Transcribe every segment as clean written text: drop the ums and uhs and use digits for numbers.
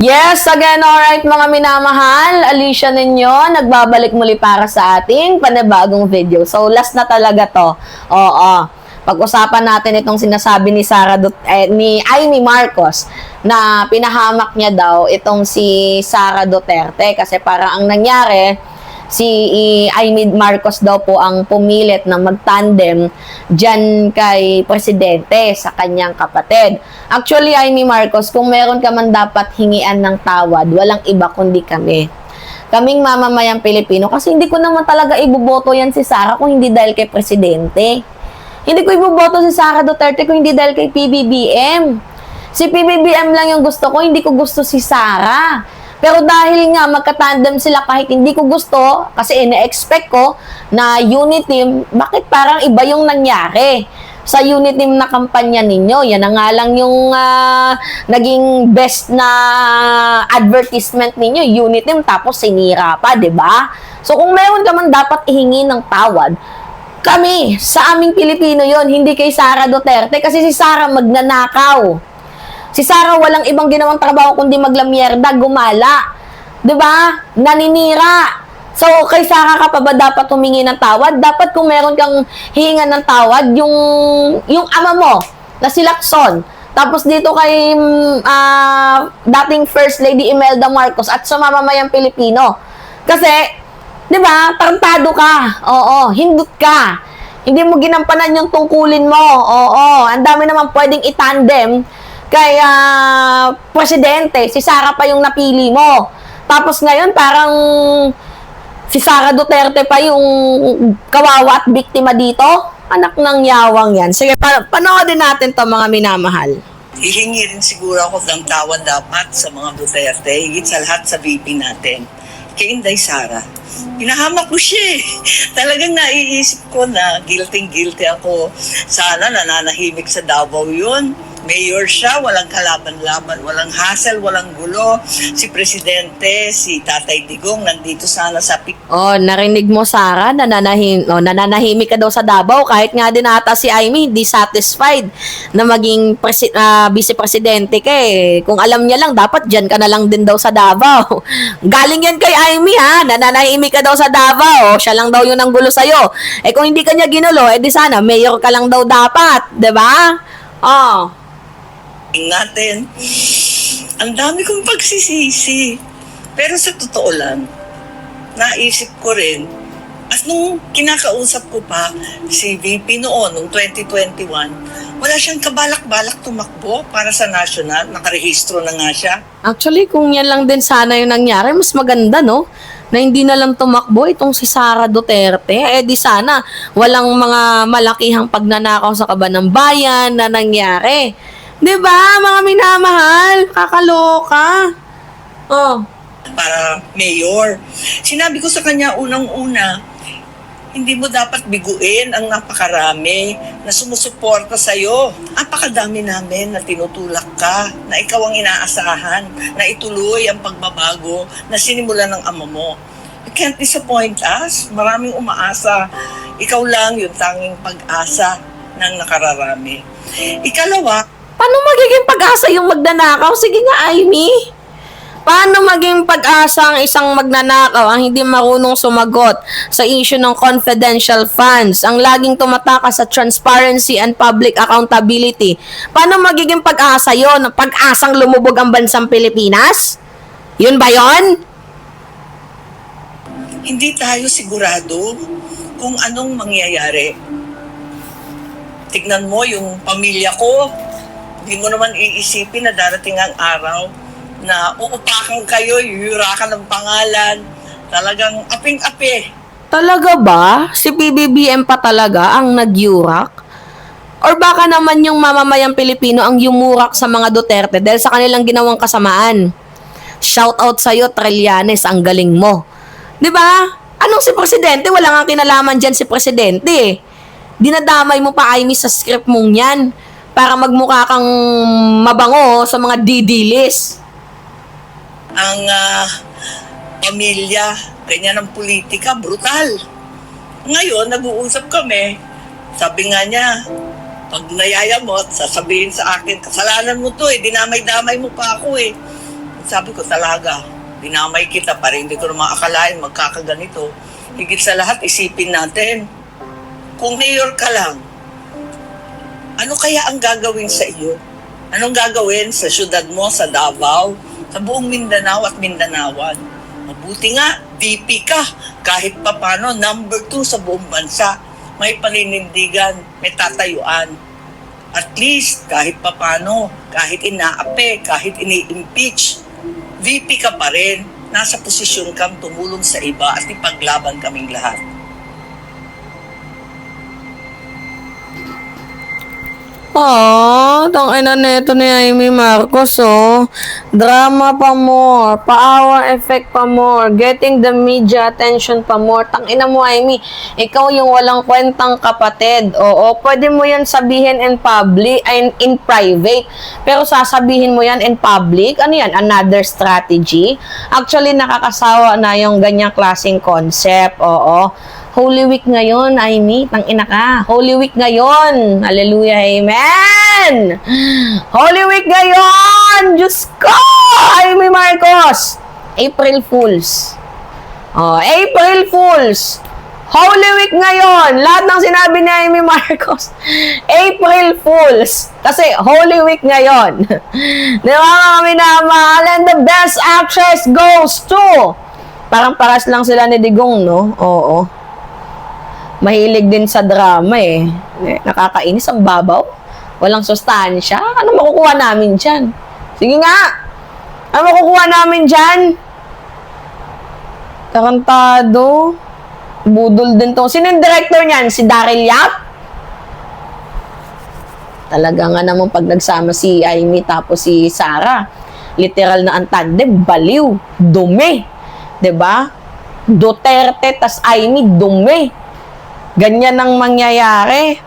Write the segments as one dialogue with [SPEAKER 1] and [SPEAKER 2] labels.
[SPEAKER 1] Yes, again, alright mga minamahal, Alicia ninyo, nagbabalik muli para sa ating panibagong video. So, last na talaga to. Oo. Pag-usapan natin itong sinasabi ni ni Amy Marcos na pinahamak niya daw itong si Sara Duterte kasi parang ang nangyari, si Amy Marcos daw po ang pumilit na magtandem dyan kay Presidente sa kanyang kapatid. Actually, Amy Marcos, kung meron ka man dapat hingian ng tawad, walang iba kundi kami. Kaming mamamayang Pilipino, kasi hindi ko naman talaga iboboto yan si Sara kung hindi dahil kay Presidente. Hindi ko iboboto si Sara Duterte kung hindi dahil kay PBBM. Si PBBM lang yung gusto ko, hindi ko gusto si Sara. Pero dahil nga magka-tandem sila kahit hindi ko gusto, kasi ina-expect ko na unit team, bakit parang iba yung nangyari sa unit team na kampanya ninyo? Yan na nga lang yung naging best na advertisement ninyo, unit team, tapos sinira pa, 'di ba? So kung meron ka man dapat ihingi ng tawad, kami, sa aming Pilipino yon, hindi kay Sara Duterte, kasi si Sara magnanakaw. Si Sara walang ibang ginawang trabaho kundi maglamyerda, gumala. 'Di ba? Naninira. So, kay Sara ka pa ba dapat humingi ng tawad? Dapat kung meron kang hihingan ng tawad, yung ama mo, na si Lacson. Tapos dito kay dating First Lady Imelda Marcos at sa mamamayang Pilipino. Kasi, 'di ba? Tarantado ka. Oo, hindot ka. Hindi mo ginampanan yung tungkulin mo. Oo, ang dami naman pwedeng itandem kay Presidente. Si Sara pa yung napili mo. Tapos ngayon, parang si Sara Duterte pa yung kawawa at biktima dito. Anak ng yawang yan. Sige, panoodin natin to mga minamahal.
[SPEAKER 2] Hihingi rin siguro ako ng tawad dapat sa mga Duterte, higit sa lahat sa VP natin. Kay Inday Sara. Pinahamak ko siya eh. Talagang naiisip ko na guilty ako. Sana nananahimik sa Davao yun. Mayor siya, walang kalaban-laban, walang hassle, walang gulo. Si Presidente, si Tatay Digong, nandito sana sa
[SPEAKER 1] Oh, narinig mo, Sara, nananahimik ka daw sa Davao. Kahit nga din ata si Amy, hindi satisfied na maging vice-presidente ka eh. Kung alam niya lang, dapat dyan ka na lang din daw sa Davao. Galing yan kay Amy ha, nananahimik ka daw sa Davao. Siya lang daw yun ang gulo sa'yo. Eh kung hindi ka niya ginulo, eh di sana, mayor ka lang daw dapat. 'Di ba? Oh.
[SPEAKER 2] natin. Ang dami kong pagsisisi. Pero sa totoo lang, naisip ko rin, at nung kinakausap ko pa si VP noon, noong 2021, wala siyang kabalak-balak tumakbo para sa national, nakarehistro na nga siya.
[SPEAKER 1] Actually, kung yan lang din sana yung nangyari, mas maganda, no? Na hindi na lang tumakbo itong si Sara Duterte. Eh di sana, walang mga malakihang pagnanakaw sa kaban ng bayan na nangyari. 'Di ba, mga minamahal? Kakaloka. Oh.
[SPEAKER 2] Para mayor. Sinabi ko sa kanya unang-una, hindi mo dapat biguin ang napakarami na sumusuporta sa'yo. Napakadami namin na tinutulak ka, na ikaw ang inaasahan, na ituloy ang pagbabago na sinimulan ng ama mo. You can't disappoint us. Maraming umaasa. Ikaw lang yung tanging pag-asa ng nakararami. Ikalawa,
[SPEAKER 1] Paano magiging pag-asa yung magnanakaw? Sige nga, Amy. Paano maging pag-asa ang isang magnanakaw ang hindi marunong sumagot sa issue ng confidential funds, ang laging tumatakas sa transparency and public accountability? Paano magiging pag-asa yon? Pag-asang lumubog ang bansang Pilipinas? Yun ba yon?
[SPEAKER 2] hindi tayo sigurado kung anong mangyayari. Tignan mo yung pamilya ko. Hindi mo naman iisipin na darating ang araw na uupakan kayo, yuyurakan ng pangalan. Talagang aping-api.
[SPEAKER 1] Talaga ba? Si PBBM pa talaga ang nagyurak? Or baka naman yung mamamayang Pilipino ang yumurak sa mga Duterte dahil sa kanilang ginawang kasamaan? Shout out sa'yo, Trillanes, ang galing mo. 'Di ba? Anong si Presidente? Wala nga kinalaman dyan si Presidente. Dinadamay mo pa, Amy, sa script mong yan para magmukha kang mabango sa mga didilis.
[SPEAKER 2] Ang pamilya, ganyan ang politika, brutal. Ngayon, nag-uusap kami. Sabi nga niya, pag nayayamot, sasabihin sa akin, kasalanan mo to eh, dinamay-damay mo pa ako eh. Sabi ko talaga, dinamay kita pa rin. Hindi ko naman akalain magkakaganito. Higit sa lahat, isipin natin, kung mayor ka lang, ano kaya ang gagawin sa iyo? Anong gagawin sa syudad mo, sa Davao, sa buong Mindanao at Mindanawan? Mabuti nga, VP ka. Kahit papano, number 2 sa buong bansa. May paninindigan, may tatayuan. At least, kahit papano, kahit inaape, kahit ini-impeach, VP ka pa rin. Nasa posisyon kang tumulong sa iba at ipaglaban kaming lahat.
[SPEAKER 1] Tang ina neto ni Amy Marcos, oh. Drama pa more, pa-hour effect pa more, getting the media attention pa more. Tang ina mo, Amy, ikaw yung walang kwentang kapatid. Oo, pwede mo yan sabihin in public, in private. Pero sasabihin mo yan in public, ano yan? Another strategy? Actually, nakakasawa na yung ganyang klaseng concept. Oo. Holy Week ngayon, Amy. Tang-ina ka. Holy Week ngayon. Hallelujah, amen. Holy Week ngayon. Diyos ko! Amy Marcos. April Fools. April Fools. Holy Week ngayon. Lahat ng sinabi ni Amy Marcos. April Fools. Kasi Holy Week ngayon. Di ba mga minamahal? And the best actress goes to... Parang paras lang sila ni Digong, no? Oo. Mahilig din sa drama eh. Nakakainis ang babaw. Walang sustansya. Ano makukuha namin dyan? Sige nga. Ano makukuha namin dyan? Tarantado. Budol din to. Sino yung director niyan? Si Daryl Yap? Talaga nga naman pag nagsama si Amy tapos si Sarah. Literal na ang tandem. Baliw. Dumi. 'Di ba? Duterte tas Amy. Dumi. Ganyan ang mangyayari.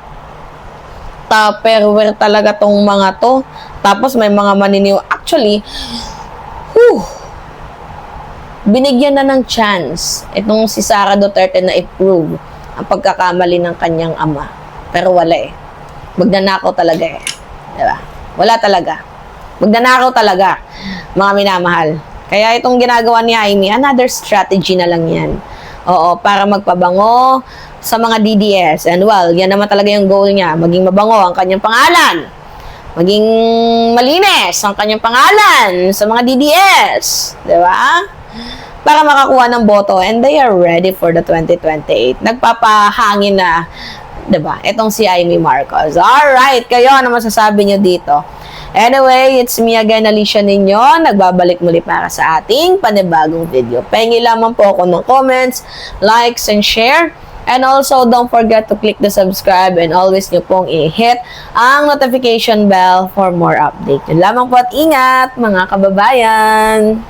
[SPEAKER 1] Tupperware talaga tong mga to. Tapos may mga Actually, binigyan na ng chance itong si Sara Duterte na i-prove ang pagkakamali ng kanyang ama. Pero wala eh. Magnanakaw talaga eh. Diba? Wala talaga. Magnanakaw talaga, mga minamahal. Kaya itong ginagawa ni Amy, another strategy na lang yan. Oo, para magpabango sa mga DDS. And well, yan naman talaga yung goal niya. Maging mabango ang kanyang pangalan. Maging malinis ang kanyang pangalan sa mga DDS. Diba? Para makakuha ng boto. And they are ready for the 2028. Nagpapahangin na, diba? Itong si Amy Marcos. Alright, kayo, ano masasabi nyo dito? Anyway, it's me again, Alicia ninyo. Nagbabalik muli para sa ating panibagong video. Pengi lamang po ako ng comments, likes, and share. And also, don't forget to click the subscribe and always nyo pong i-hit ang notification bell for more update. Yun lamang po at ingat, mga kababayan!